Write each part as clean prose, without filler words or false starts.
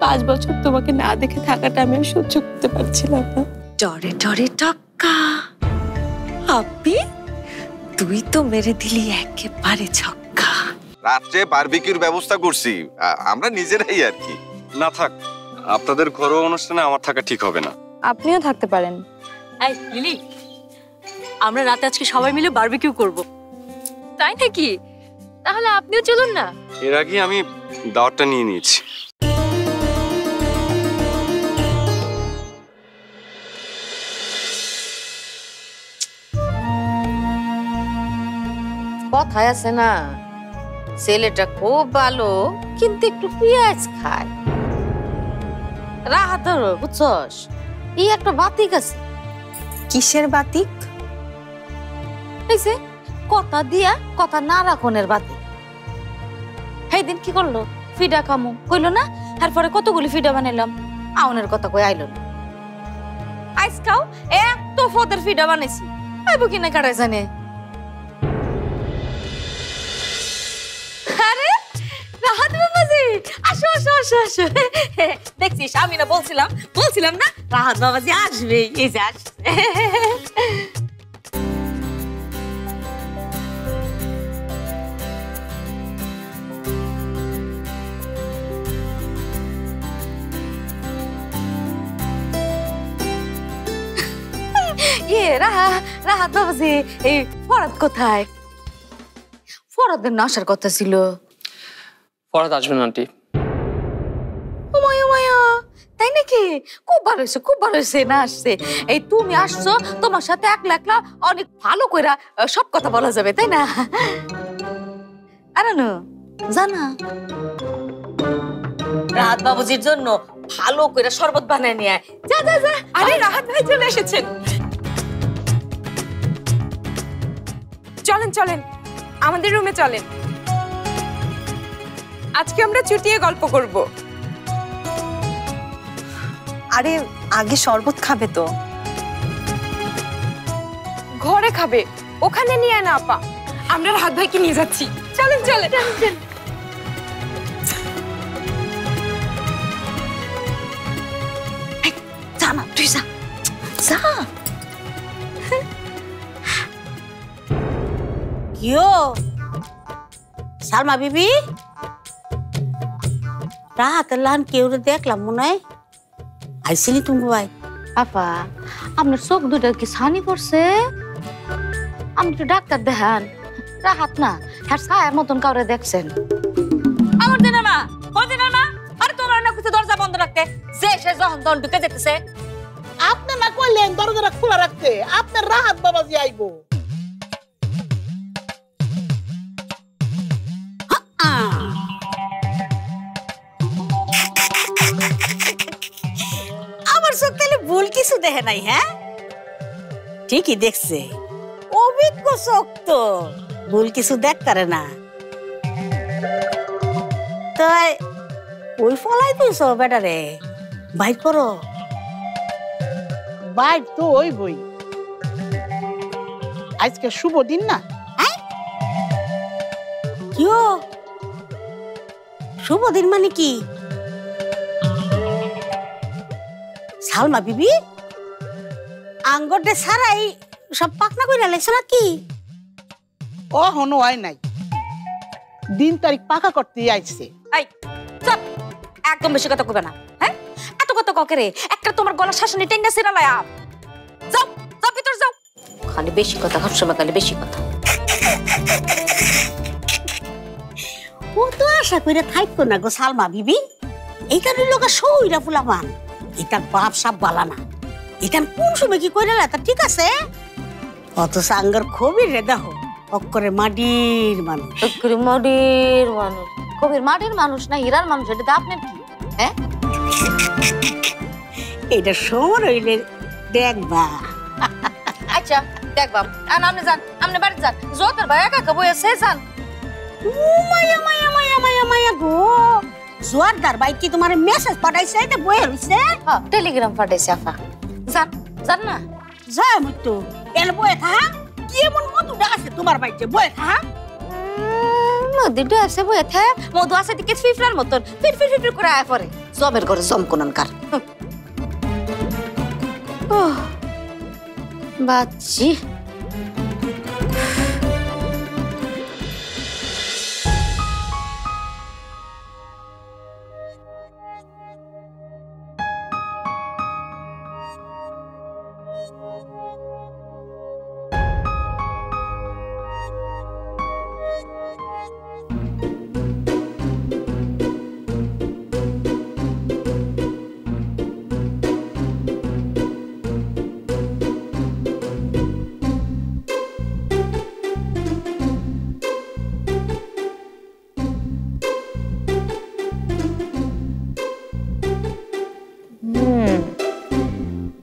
5 বছর তোমাকে না দেখে থাকাটা আমি আর সহ্য করতে পারছিলাম না। ডরে ডরে টক্কা। আপি তুই তো মেরে দিলি একেবারে ছক্কা। রাত্রে বারবিকিউর ব্যবস্থা করছি, আমরা নিজেরাই আর কি। না থাক, আপনাদের ঘরোয়া অনুষ্ঠানে আমার থাকা ঠিক হবে না। আপনিও থাকতে পারেন। এই লিলি, আমরা রাতে আজকে সবাই মিলে বারবিকিউ করব। তাই নাকি? তাহলে আপনিও চলুন না। এর আগে আমি দাওয়াতটা নিয়ে নিয়েছি। কথায় আছে না, ছেলেটা খুব ভালো কিন্তু একটু পেঁয়াজ খায়। রাহাত বুঝছস, এই একটা বাতিক আছে। কিসের বাতিক? এই যে কথা দিয়া কথা না রাখনের বাতিক। সেই দিন কি করলো, ফিডা খামু কইলো না, তারপরে কতগুলি ফিডা বানাইলাম, আউনের কথা কই আইলো না। আজকাও এত ফদের ফিডা বানাইছি, আইবো কিনা কাটাই জানে। আরে রাহাত বাবাজি, আসো আসো আসো আসো। দেখছিস, আমি না বলছিলাম না রাহাত বাবাজি আসবে। এই যে আসছে। রাহাত বাবাজি, এই ফরাদ কোথায়? ফরাদের না আসার কথা ছিল। ফরাদ আসবে না আন্টি। তাই নাকি? খুব ভালো হয়েছে না আসছে। এই তুমি আসছো, তোমার সাথে একলা একলা অনেক ভালো কইরা সব কথা বলা যাবে, তাই না? আরে না জানা, রাহাত বাবুজির জন্য ভালো কইরা শরবত বানায় নিয়ে আয়। যা যা যা। আরে রাহাত ভাই চলে এসেছেন। চলেন চলেন, আমাদের রুমে চলেন। আজকে আমরা চুটিয়ে গল্প করব। আরে আগে শরবত খাবে তো। ঘরে খাবে, ওখানে নিয়ে না আপা। আমরা রাহাত ভাইকে নিয়ে যাচ্ছি। চলেন চলেন চলেন। জানা তুই যা যা। কিও সালমা বিবি, রাহাতের লান কেউ দেখলাম মনে হয়। আইসিনি তুমি ভাই? আপা, আপনার চোখ দুটো কি ছানি পড়ছে? আপনি তো ডাক্তার দেখান। রাহাত না, হ্যাঁ ছায়ার মতন কাউরে দেখছেন? আমার দিনা না, ওর দিনা না। আরে তোমার না কিছু দরজা বন্ধ রাখতে, যে সে যখন তখন ঢুকে যেতেছে। আপনি না কইলেন দরজাটা খোলা রাখতে, আপনার রাহাত বাবাজি আইবো। আমার চোখ তাহলে ভুল কিছু দেখে নাই? হ্যাঁ ঠিকই দেখছে, অভিজ্ঞ চোখ তো, ভুল কিছু দেখতারে না। তাই ওই ফলাই তুইছ বেটারে, বাইর করো। বাইর তো ওই বই, আজকে শুভ দিন না? কিও শুভ দিন মানে কি? সালমা বিবি আঙ্গরটা ছাড়াই সব পাকনা করে লাগছে নাকি? ও হনো হয় নাই, দিন তারিখ পাকা করতে আইছে। এই চুপ, একদম বেশি কথা কইবে না। হ্যাঁ এত কথা ককেরে, একটা তোমার গলা শাসনি টেঙ্গা ছিড়া লয়া। যাও যাও ভিতর যাও। খালি বেশি কথা, সবসময় খালি বেশি কথা। ও তো আশা করে থাকতো না গো সালমা বিবি। এইখানে লোক সইরা ফুলামান, এটার বাপ সাপ বালা না। এখান কোন সময় কি করে তা ঠিক আছে, অত সাঙ্গার খবির রে দেখো অক্করে মাটির মানুষ। অক্করে মাটির মানুষ? কবির মাটির মানুষ না হীরার মানুষ? এটা আপনার কি? হ্যাঁ এটা সময় হইলে দেখবা। আচ্ছা দেখবাম। আর আপনি যান, আপনি বাড়ি যান। জোতের ভাই একা একা বসে যান। মায়া মায়া মায়া মায়া মায়া গো, জোয়ারদার ভাই কি তোমার মেসেজ পাঠাইছে? এটা বয়ে রইছে। হ্যাঁ টেলিগ্রাম পাঠাইছে আপা। যান যান না। যা মতো এল বয়ে থাক। কি এমন মধুটা আছে তোমার বাড়িতে? বয়ে থাক। মধ্যে ডসে বয়ে থে মধু আছে দিকে ফিফরার মতন ফির ফির ফির করে আয় পরে জমের ঘরে জম কোনানকার বাচ্চি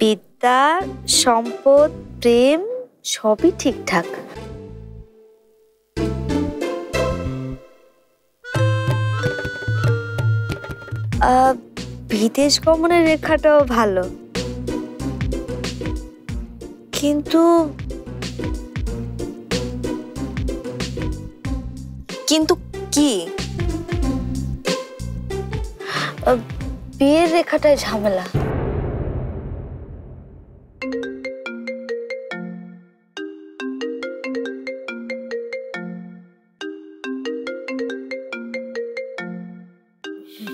বিদ্যা সম্পদ প্রেম সবই ঠিকঠাক বিদেশ গমনের রেখাটাও ভালো কিন্তু কিন্তু কি বিয়ের রেখাটায় ঝামেলা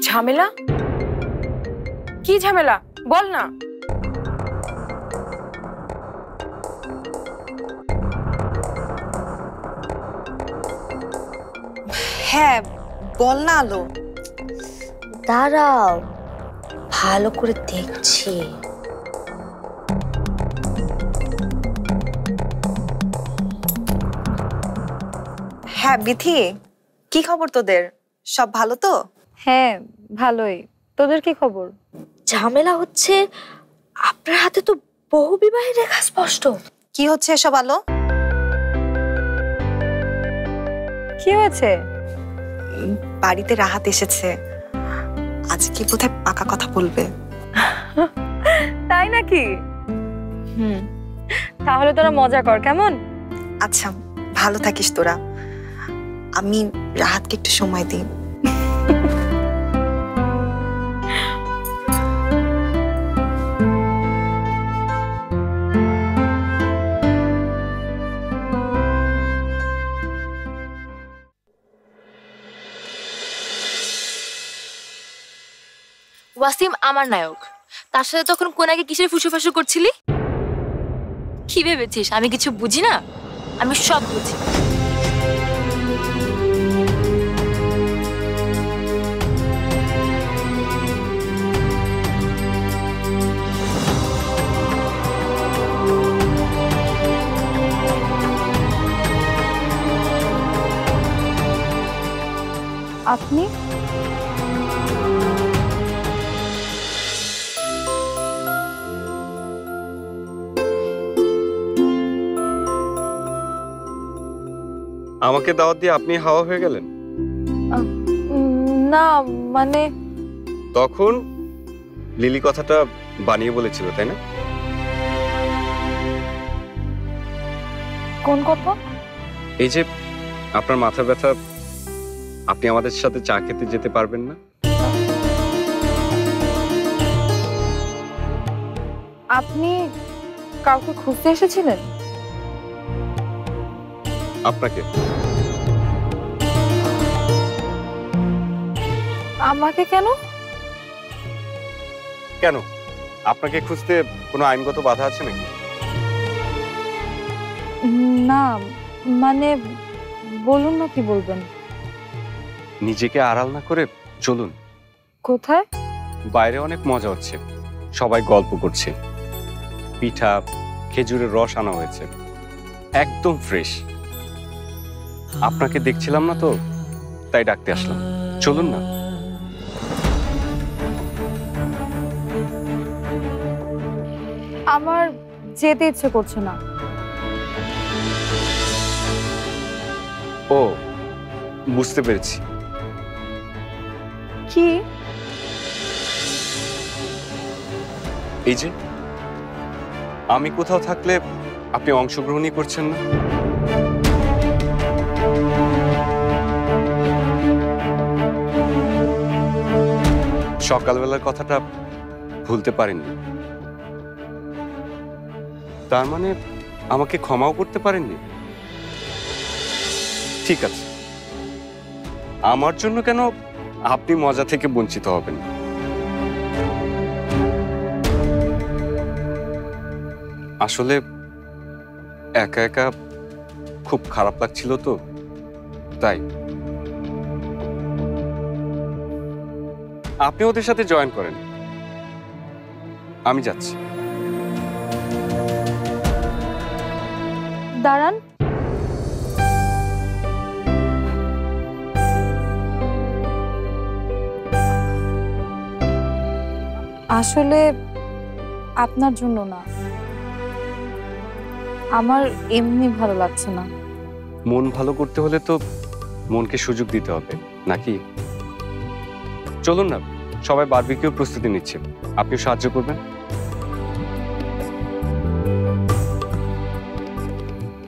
ঝামেলা? কি ঝামেলা বল না। হ্যাঁ বল না আলো দাঁড়াও ভালো করে দেখছি হ্যাঁ বিথি কি খবর তোদের সব ভালো তো হ্যাঁ ভালোই, তোদের কি খবর? ঝামেলা হচ্ছে আপনার হাতে তো বহু বিবাহের রেখা স্পষ্ট কি হচ্ছে এসব আলো কি হয়েছে? বাড়িতে রাহাত এসেছে আজকে বোধহয় পাকা কথা বলবে তাই নাকি? তাহলে তোরা মজা কর কেমন? আচ্ছা ভালো থাকিস তোরা আমি রাহাতকে একটু সময় দিই ওয়াসিম আমার নায়ক, তার সাথে তখন কোন আগে কিসের ফুসুফাসু করছিলি? কি ভেবেছিস আমি কিছু বুঝি না? আমি সব বুঝি। আপনি? আমাকে দাওয়াত দিয়ে আপনি হাওয়া হয়ে গেলেন? না মানে তখন লিলি কথাটা বানিয়ে বলেছিল তাই না? কোন কথা? এই যে আপনার মাথা ব্যথা, আপনি আমাদের সাথে চা খেতে যেতে পারবেন না? আপনি কাউকে খুঁজতে এসেছিলেন? আপনাকে? আমাকে কেন? কেন আপনাকে খুঁজতে কোনো আইনগত বাধা আছে নাকি? না মানে বলুন না কি বলবেন। নিজেকে আড়াল না করে চলুন। কোথায়? বাইরে অনেক মজা হচ্ছে, সবাই গল্প করছে, পিঠা খেজুরের রস আনা হয়েছে, একদম ফ্রেশ। আপনাকে দেখছিলাম না তো তাই ডাকতে আসলাম, চলুন না। আমার যেতে ইচ্ছে করছে না। ও বুঝতে পেরেছি। কি? এই যে আমি কোথাও থাকলে আপনি অংশগ্রহণই করছেন না। সকালবেলার কথাটা ভুলতে পারেননি, তার মানে আমাকে ক্ষমাও করতে পারেননি? ঠিক আছে, আমার জন্য কেন আপনি মজা থেকে বঞ্চিত হবেন? আসলে একা একা খুব খারাপ লাগছিল তো, তাই। আপনি ওদের সাথে জয়েন করেন, আমি যাচ্ছি। দাঁড়ান, আসলে আপনার জন্য না, আমার এমনি ভালো লাগছে না। মন ভালো করতে হলে তো মনকে সুযোগ দিতে হবে, নাকি? চলুন না, সবাই বারবিকিউ প্রস্তুতি নিচ্ছে, আপনি সাহায্য করবেন?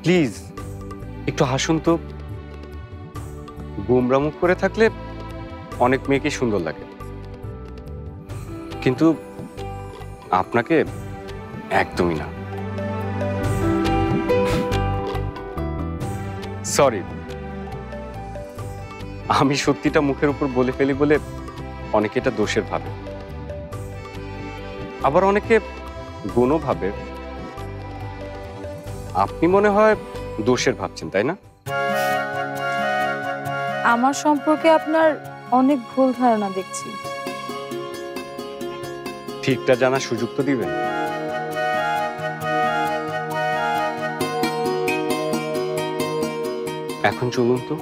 প্লিজ একটু হাসুন তো। গোমরা মুখ করে থাকলে অনেক মেয়েকে সুন্দর লাগে, কিন্তু আপনাকে একদমই না। সরি, আমি সত্যিটা মুখের উপর বলে ফেলি বলে অনেকে এটা দোষের ভাবে, আবার অনেকে গুণও ভাবে। আপনি মনে হয় দোষের ভাবছেন, তাই না? আমার সম্পর্কে আপনার অনেক ভুল ধারণা দেখছি। ঠিকটা জানার সুযোগ তো দিবেন। এখন চলুন তো।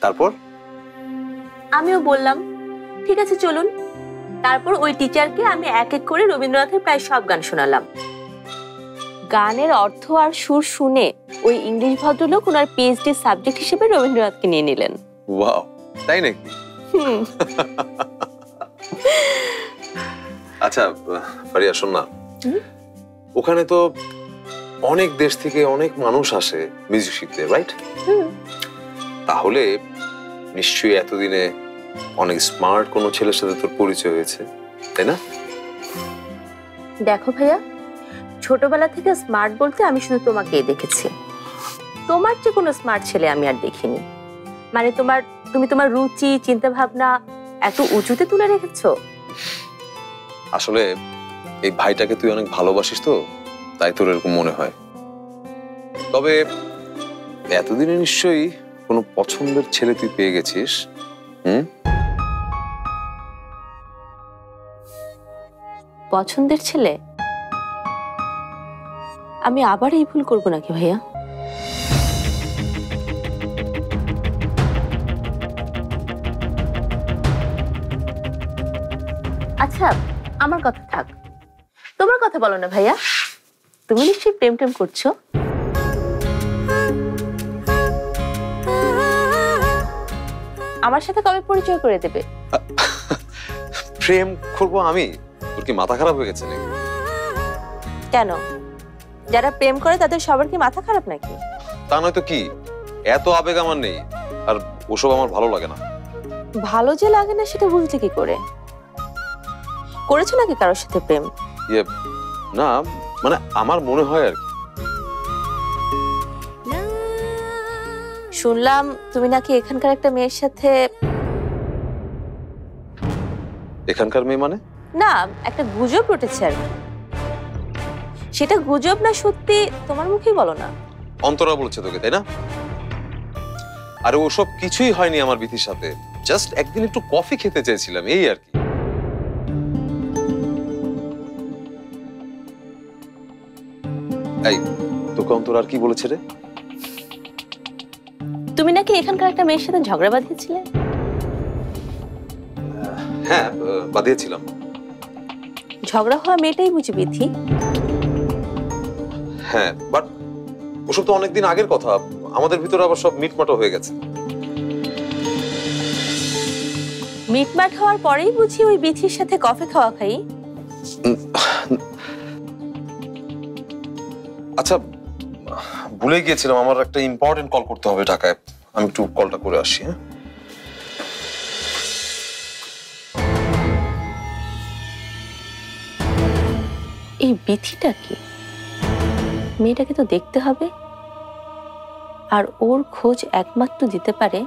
তারপর আমিও বললাম ঠিক আছে চলুন। তারপর ওই টিচারকে আমি এক এক করে রবীন্দ্রনাথের প্রায় সব গান শোনালাম। গানের অর্থ আর সুর শুনে ওই ইংলিশ ভদ্রলোক ওনার পিএইচডি সাবজেক্ট হিসেবে রবীন্দ্রনাথকে নিয়ে নিলেন। ওয়াও, তাই নাকি? আচ্ছা ফারিয়া, শোন না, ওখানে তো অনেক দেশ থেকে অনেক মানুষ আসে মিউজিক শিখতে, রাইট? তাহলে নিশ্চয়ই এতদিনে অনেক স্মার্ট কোনো ছেলের সাথে তোর পরিচয় হয়েছে, তাই না? দেখো ভাইয়া, ছোটবেলা থেকে স্মার্ট বলতে আমি শুধু তোমাকেই দেখেছি। তোমার যে কোনো স্মার্ট ছেলে আমি আর দেখিনি। মানে তুমি তোমার রুচি চিন্তা ভাবনা এত উঁচুতে তুলে রেখেছো। আসলে এই ভাইটাকে তুই অনেক ভালোবাসিস তো, তাই তোর এরকম মনে হয়। তবে এতদিনে নিশ্চয়ই কোনো পছন্দের ছেলে তুই পেয়ে গেছিস। পছন্দের ছেলে? আমি আবার এই ভুল করবো নাকি ভাইয়া? আচ্ছা আমার কথা থাক, তোমার কথা বলো না ভাইয়া। তুমি নিশ্চয়ই প্রেম টেম করছো? আমার সাথে কবে পরিচয় করে দেবে? প্রেম করবো আমি? তোর কি মাথা খারাপ হয়ে গেছে নাকি? কেন, যারা প্রেম করে তাদের সবার কি মাথা খারাপ নাকি? তা নয় তো কি, এত আবেগ আমার নেই, আর ওসব আমার ভালো লাগে না। ভালো যে লাগে না সেটা বুঝলে কি করে? করেছো নাকি কারোর সাথে প্রেম? না, মানে আমার মনে হয় আর কি। শুনলাম তুমি নাকি এখানকার একটা মেয়ের সাথে। এখানকার মেয়ে মানে? না, একটা গুজব রটেছে আর কি। সেটা গুজব না সত্যি তোমার মুখেই বলো না। অন্তরা বলছে তোকে, তাই না? আরে ওসব কিছুই হয়নি আমার বিথির সাথে, জাস্ট একদিন একটু কফি খেতে চেয়েছিলাম, এই আর কি। এই তোকে অন্তরা আর কি বলেছে রে? তুমি নাকি এখানকার একটা মেয়ের সাথে ঝগড়া বাঁধিয়েছিলে? হ্যাঁ, বাঁধিয়েছিলাম। ঝগড়া হওয়া মেয়েটাই বুঝি বিথি? হ্যাঁ, বাট ওসব তো অনেকদিন আগের কথা, আমাদের ভিতরে আবার সব মিটমাটো হয়ে গেছে। মিটমাট হওয়ার পরেই বুঝি ওই বিথির সাথে কফি খাওয়া খাই? আচ্ছা, ভুলে গিয়েছিলাম, আমার একটা ইম্পর্টেন্ট কল করতে হবে ঢাকায়, আমি একটু কলটা করে আসি। হ্যাঁ, এই বিথিটা কি? মেয়েটাকে তো দেখতে হবে, আর ওর খোঁজ একমাত্র দিতে পারে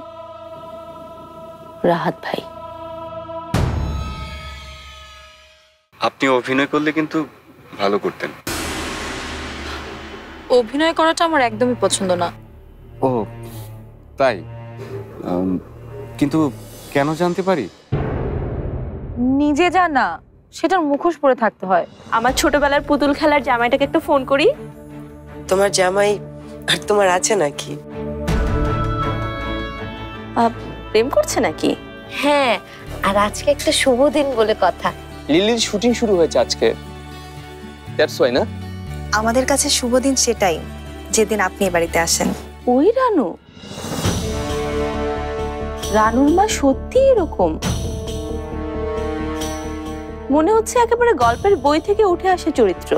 রাহাত ভাই। আপনি অভিনয় করলে কিন্তু ভালো করতেন। অভিনয় করাটা আমার একদমই পছন্দ না। ও তাই? কিন্তু কেন জানতে পারি? নিজে জানা, সেটার মুখোশ পরে থাকতে হয়। আমার ছোটবেলার পুতুল খেলার জামাইটাকে একটু ফোন করি। তোমার জামাই আর তোমার আছে নাকি? প্রেম করছে নাকি? হ্যাঁ, আর আজকে একটা শুভ দিন বলে কথা। লিলির শুটিং শুরু হয়েছে আজকে, দ্যাটস ওয়াই না? আমাদের কাছে শুভ দিন সেটাই যেদিন আপনি এ বাড়িতে আসেন। ওই রানু? রানুর মা সত্যি এরকম? মনে হচ্ছে একেবারে গল্পের বই থেকে উঠে আসে চরিত্র।